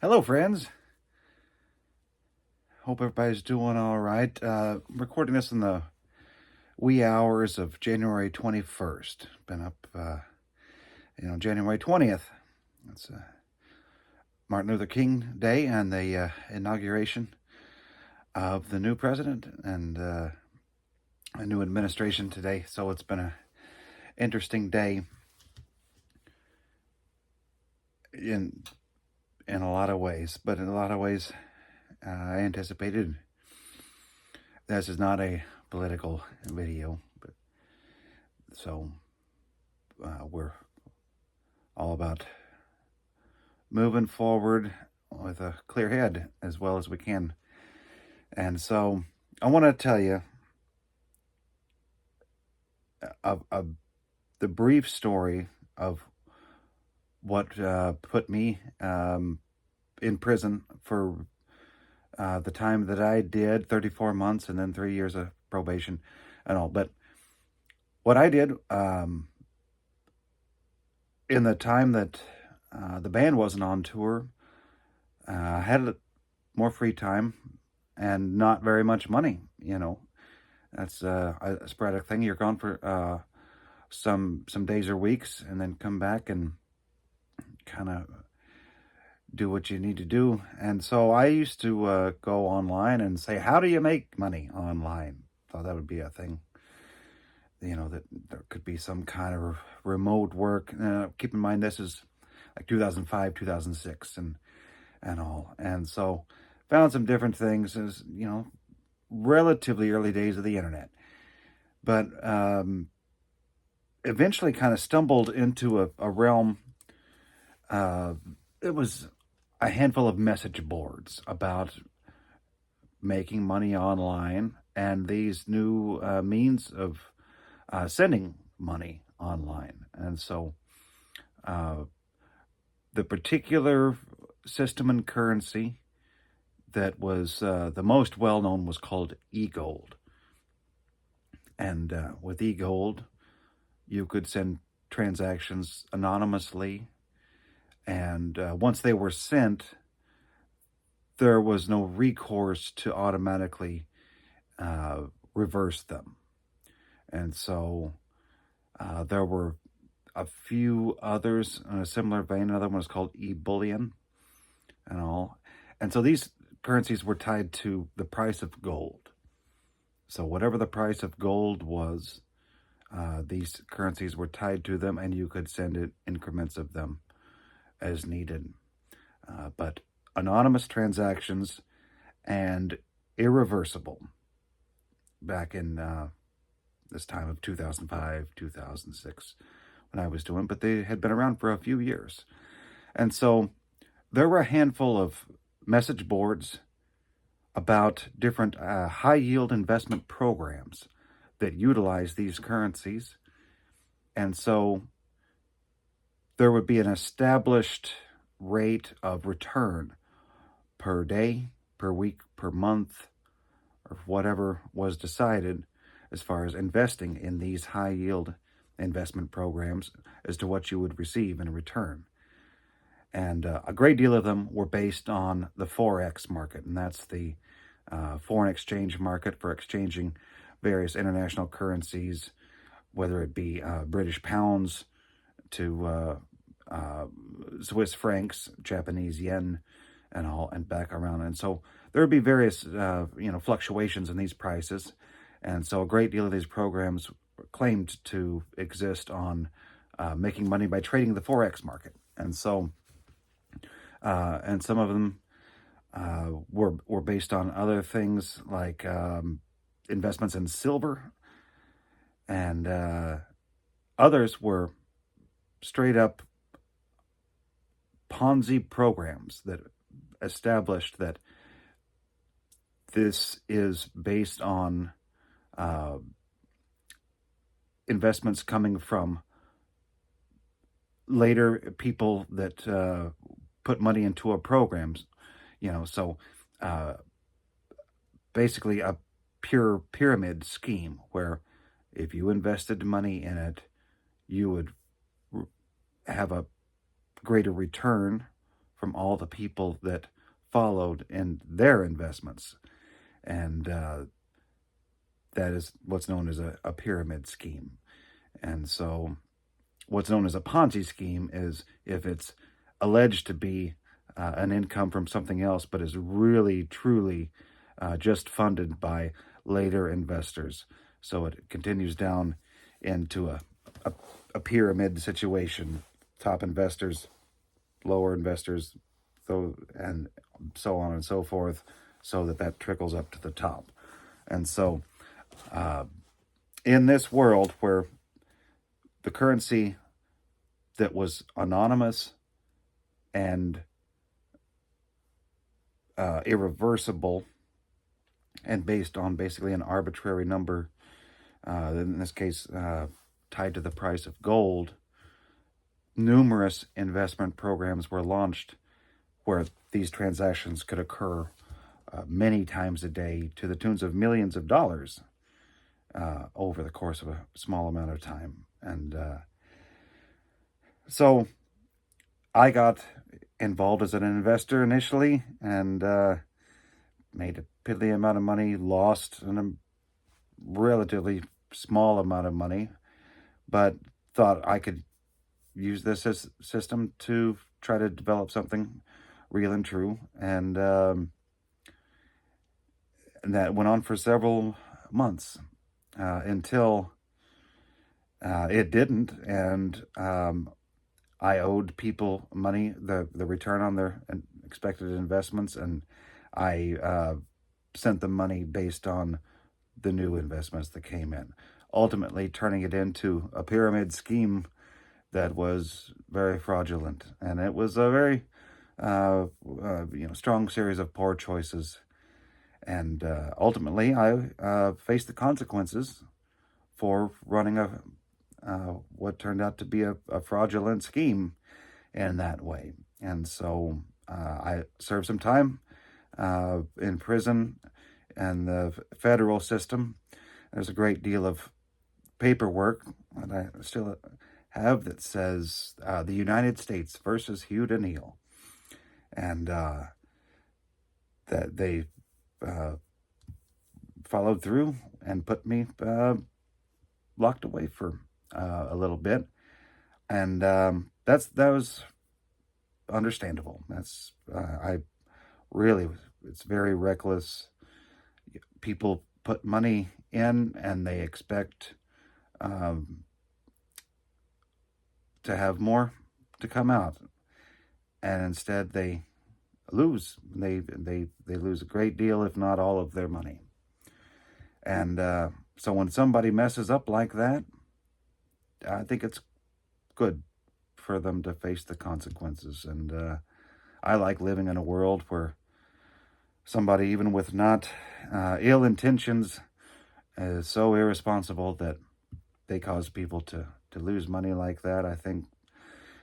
Hello, friends. Hope everybody's doing all right. Recording this in the wee hours of January 21st. Been up, January 20th. It's Martin Luther King Day and the inauguration of the new president and a new administration today. So it's been an interesting day in a lot of ways. But in a lot of ways, I anticipated this is not a political video, but so we're all about moving forward with a clear head as well as we can. And so I want to tell you the brief story of what put me in prison for the time that I did, 34 months and then 3 years of probation and all. But what I did in the time that the band wasn't on tour, I had more free time and not very much money, That's a sporadic thing. You're gone for some days or weeks and then come back and kind of do what you need to do. And so I used to go online and say, how do you make money online? Thought that would be a thing. That there could be some kind of remote work. Keep in mind, this is like 2005, 2006 and all. And so found some different things as, relatively early days of the internet. But eventually kind of stumbled into a realm. It was a handful of message boards about making money online and these new means of sending money online. And so the particular system and currency that was the most well-known was called eGold. And with eGold, you could send transactions anonymously. And once they were sent, there was no recourse to automatically reverse them. And so there were a few others in a similar vein. Another one was called e-bullion and all. And so these currencies were tied to the price of gold. So whatever the price of gold was, these currencies were tied to them, and you could send it increments of them as needed. But anonymous transactions and irreversible back in this time of 2005, 2006 when I was doing, but they had been around for a few years. And so there were a handful of message boards about different high-yield investment programs that utilize these currencies. And so there would be an established rate of return per day, per week, per month, or whatever was decided as far as investing in these high-yield investment programs as to what you would receive in return. And a great deal of them were based on the Forex market, and that's the foreign exchange market for exchanging various international currencies, whether it be British pounds to Swiss francs, Japanese yen, and all, and back around. And so there would be various, fluctuations in these prices. And so a great deal of these programs claimed to exist on making money by trading the Forex market. And so, and some of them were based on other things like investments in silver, and others were straight up Ponzi programs that established that this is based on investments coming from later people that put money into a program, so basically a pure pyramid scheme where if you invested money in it, you would have a greater return from all the people that followed in their investments. And that is what's known as a pyramid scheme. And so what's known as a Ponzi scheme is if it's alleged to be an income from something else, but is really, truly just funded by later investors. So it continues down into a pyramid situation. Top investors, lower investors, and so on and so forth, so that trickles up to the top. And so in this world where the currency that was anonymous and irreversible and based on basically an arbitrary number, in this case tied to the price of gold, numerous investment programs were launched where these transactions could occur many times a day to the tunes of millions of dollars over the course of a small amount of time. And so I got involved as an investor initially and made a piddly amount of money, lost a relatively small amount of money, but thought I could use this system to try to develop something real and true. And that went on for several months until it didn't. And I owed people money, the return on their expected investments, and I sent them money based on the new investments that came in, ultimately turning it into a pyramid scheme that was very fraudulent. And it was a very strong series of poor choices. And ultimately, I faced the consequences for running what turned out to be a fraudulent scheme in that way. And so I served some time in prison and the federal system. There's a great deal of paperwork that I still have that says the United States versus Hugh Neal, and that they followed through and put me locked away for a little bit, and that was understandable. That's it's very reckless. People put money in and they expect to have more to come out, and instead they lose. They lose a great deal, if not all of their money. And so when somebody messes up like that, I think it's good for them to face the consequences. And I like living in a world where somebody, even with not ill intentions, is so irresponsible that they cause people to lose money like that. I think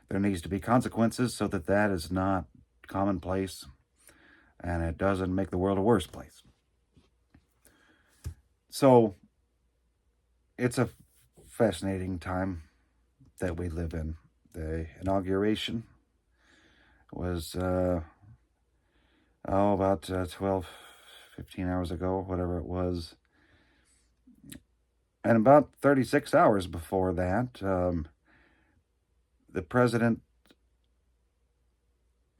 there needs to be consequences so that is not commonplace and it doesn't make the world a worse place. So it's a fascinating time that we live in. The inauguration was about 12, 15 hours ago, whatever it was. And about 36 hours before that, the president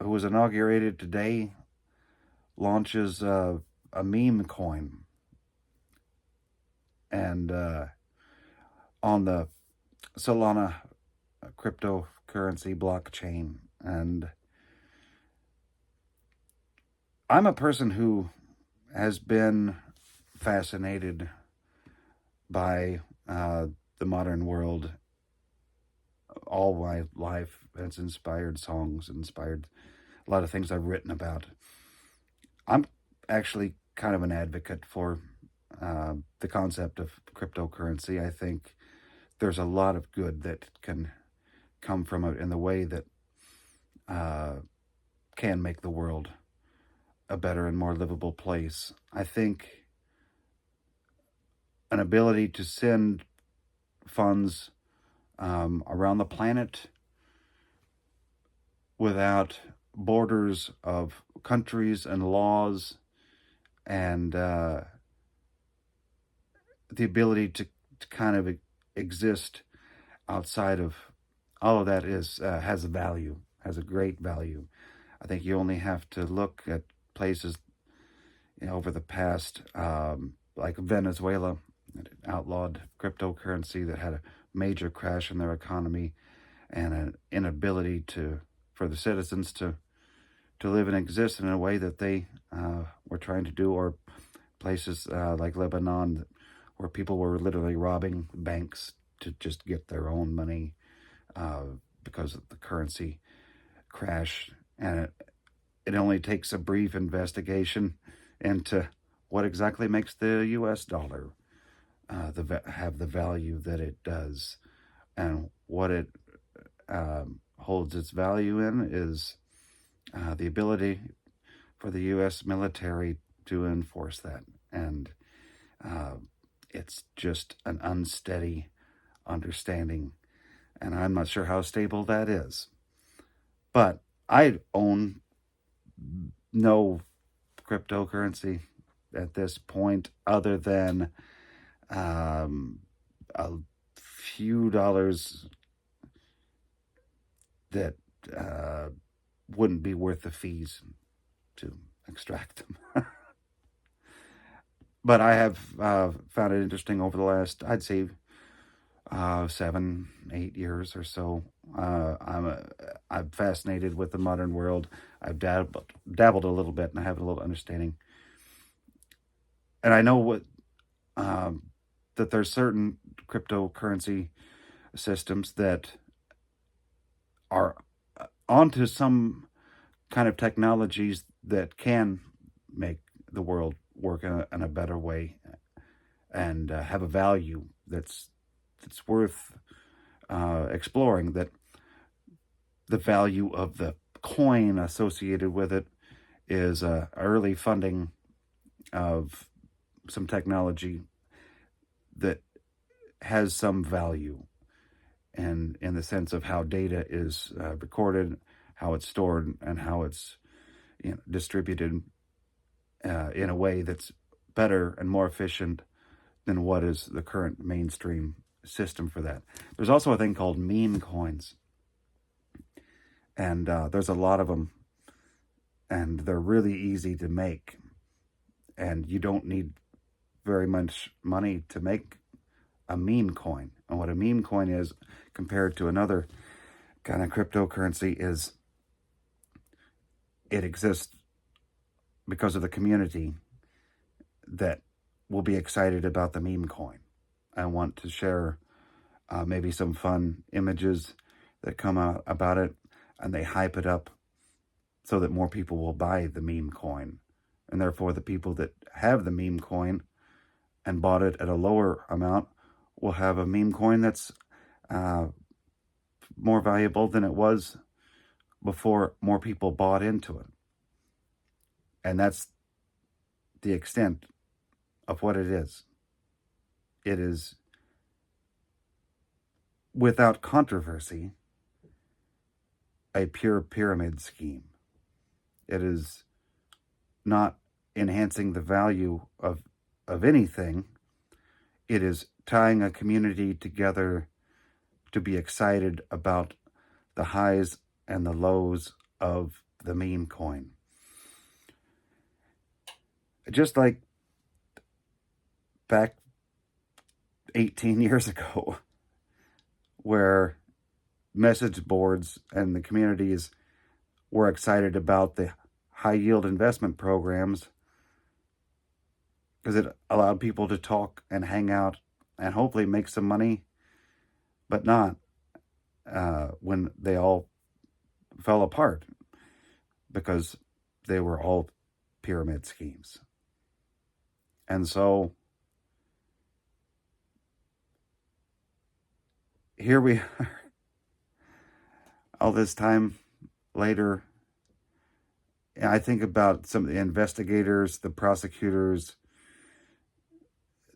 who was inaugurated today launches a meme coin. And on the Solana cryptocurrency blockchain. And I'm a person who has been fascinated by the modern world all my life. It's inspired songs, inspired a lot of things I've written about. I'm actually kind of an advocate for the concept of cryptocurrency. I think there's a lot of good that can come from it in the way that can make the world a better and more livable place. I think an ability to send funds around the planet without borders of countries and laws, and the ability to kind of exist outside of all of that has a value, has a great value. I think you only have to look at places, over the past, like Venezuela, that outlawed cryptocurrency that had a major crash in their economy and an inability for the citizens to live and exist in a way that they were trying to do, or places like Lebanon where people were literally robbing banks to just get their own money because of the currency crash. And it only takes a brief investigation into what exactly makes the U.S. dollar have the value that it does. And what it holds its value in is the ability for the U.S. military to enforce that. And it's just an unsteady understanding. And I'm not sure how stable that is. But I own no cryptocurrency at this point, other than a few dollars that wouldn't be worth the fees to extract them. But I have found it interesting over the last, I'd say, 7, 8 years or so. I'm fascinated with the modern world. I've dabbled a little bit, and I have a little understanding. And I know that there's certain cryptocurrency systems that are onto some kind of technologies that can make the world work in a better way, and have a value that's worth exploring. That the value of the coin associated with it is early funding of some technology that has some value, and in the sense of how data is recorded, how it's stored, and how it's distributed in a way that's better and more efficient than what is the current mainstream system for that. There's also a thing called meme coins, and there's a lot of them, and they're really easy to make, and you don't need very much money to make a meme coin. And what a meme coin is compared to another kind of cryptocurrency is it exists because of the community that will be excited about the meme coin. I want to share maybe some fun images that come out about it, and they hype it up so that more people will buy the meme coin. And therefore, the people that have the meme coin and bought it at a lower amount will have a meme coin that's more valuable than it was before more people bought into it. And that's the extent of what it is. It is, without controversy, a pure pyramid scheme. It is not enhancing the value of anything. It is tying a community together to be excited about the highs and the lows of the meme coin. Just like back 18 years ago, where message boards and the communities were excited about the high yield investment programs because it allowed people to talk and hang out and hopefully make some money, but not when they all fell apart because they were all pyramid schemes. And so here we are, all this time later. I think about some of the investigators, the prosecutors,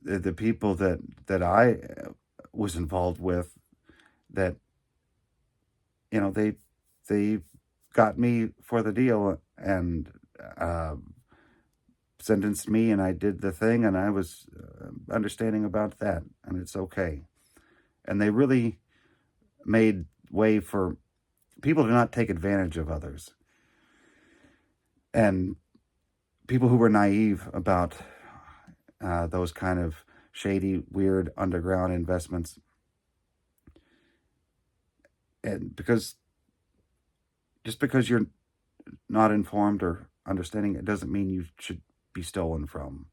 the people that I was involved with, that they got me for the deal and uh, sentenced me, and I did the thing, and I was understanding about that, and it's okay. And they really made way for people to not take advantage of others. And people who were naive about those kind of shady, weird, underground investments. And just because you're not informed or understanding, it doesn't mean you should be stolen from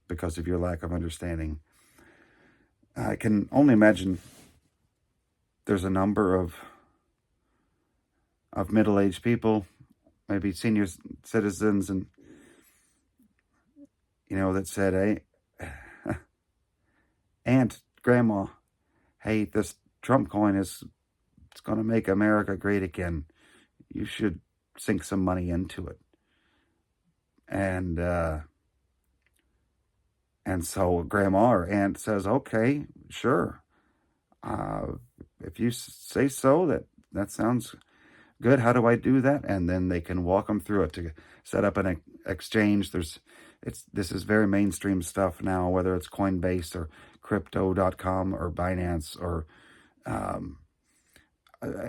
because of your lack of understanding. I can only imagine there's a number of middle-aged people, maybe senior citizens, and that said, "Hey, Aunt, Grandma, hey, this Trump coin it's going to make America great again. You should sink some money into it." And so Grandma or Aunt says, "Okay, sure. If you say so, that sounds good. How do I do that?" And then they can walk them through it to set up an exchange. This is very mainstream stuff now, whether it's Coinbase or Crypto.com or Binance or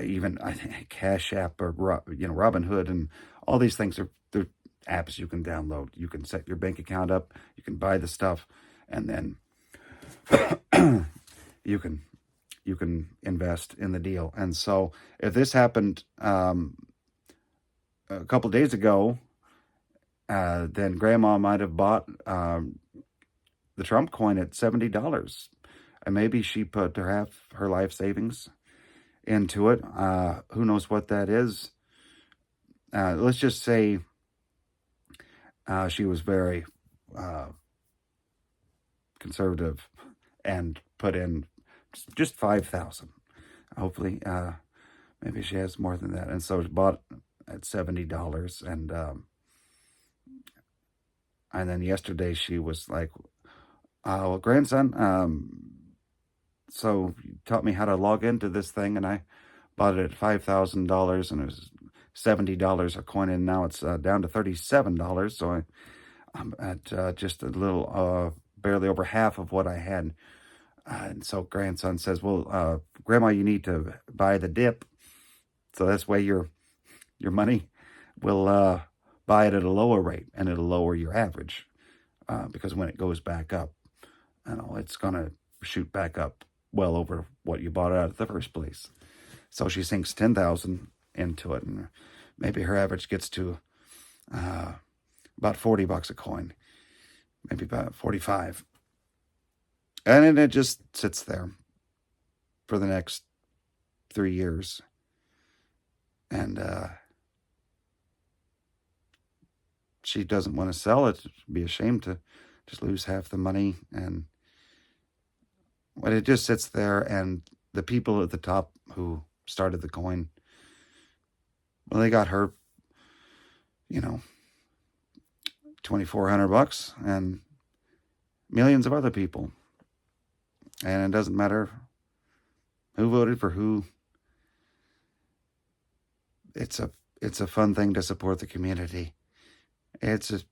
even I think Cash App or Robinhood, and all these things they're apps you can download. You can set your bank account up. You can buy the stuff, and then you can invest in the deal. And so if this happened a couple days ago, then Grandma might have bought the Trump coin at $70, and maybe she put half her life savings into it. Who knows what that is? Let's just say she was very conservative and put in just 5,000. Hopefully, maybe she has more than that. And so she bought at $70, and then yesterday she was like, "Well, grandson, so you taught me how to log into this thing, and I bought it at $5,000, and it was $70 a coin, and now it's down to $37. So I'm at just a little, barely over half of what I had." And so grandson says, "Well, Grandma, you need to buy the dip, so that's way your money will buy it at a lower rate, and it'll lower your average because when it goes back up, it's gonna shoot back up well over what you bought it at the first place." So she sinks 10,000 into it, and maybe her average gets to about $40 a coin, maybe about 45. And then it just sits there for the next 3 years. And she doesn't want to sell it. It'd be a shame to just lose half the money. But it just sits there, and the people at the top who started the coin, well, they got her, $2,400, and millions of other people. And it doesn't matter who voted for who. It's a fun thing to support the community. It's a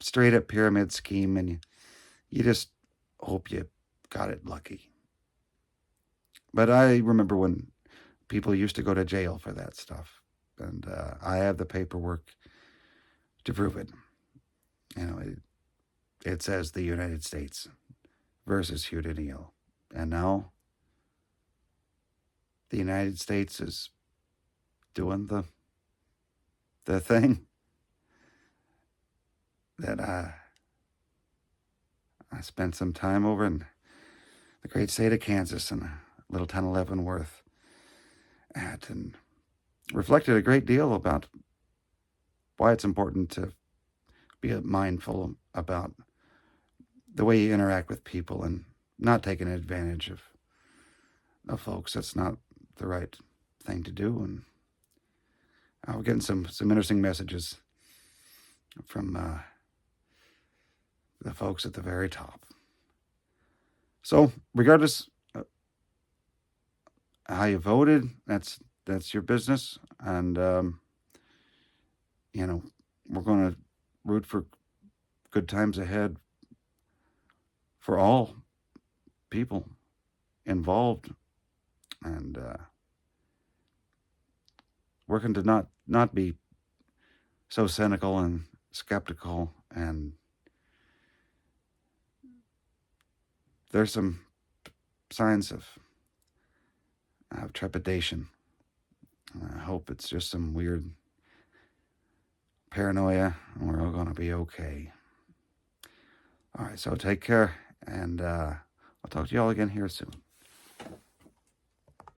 straight up pyramid scheme, and you just hope you got it lucky. But I remember when people used to go to jail for that stuff, and I have the paperwork to prove it. It says the United States versus Hugh O'Neill. And now the United States is doing the thing that I spent some time over in the great state of Kansas in a little town of Leavenworth at, and reflected a great deal about why it's important to be mindful about the way you interact with people and not taking advantage of folks. That's not the right thing to do. And we're getting some interesting messages from the folks at the very top. So regardless how you voted, that's your business. And you know, we're going to root for good times ahead for all people involved, and working to not be so cynical and skeptical. And there's some signs of trepidation. I hope it's just some weird paranoia, and we're all going to be okay. All right, so take care, and I'll talk to you all again here soon.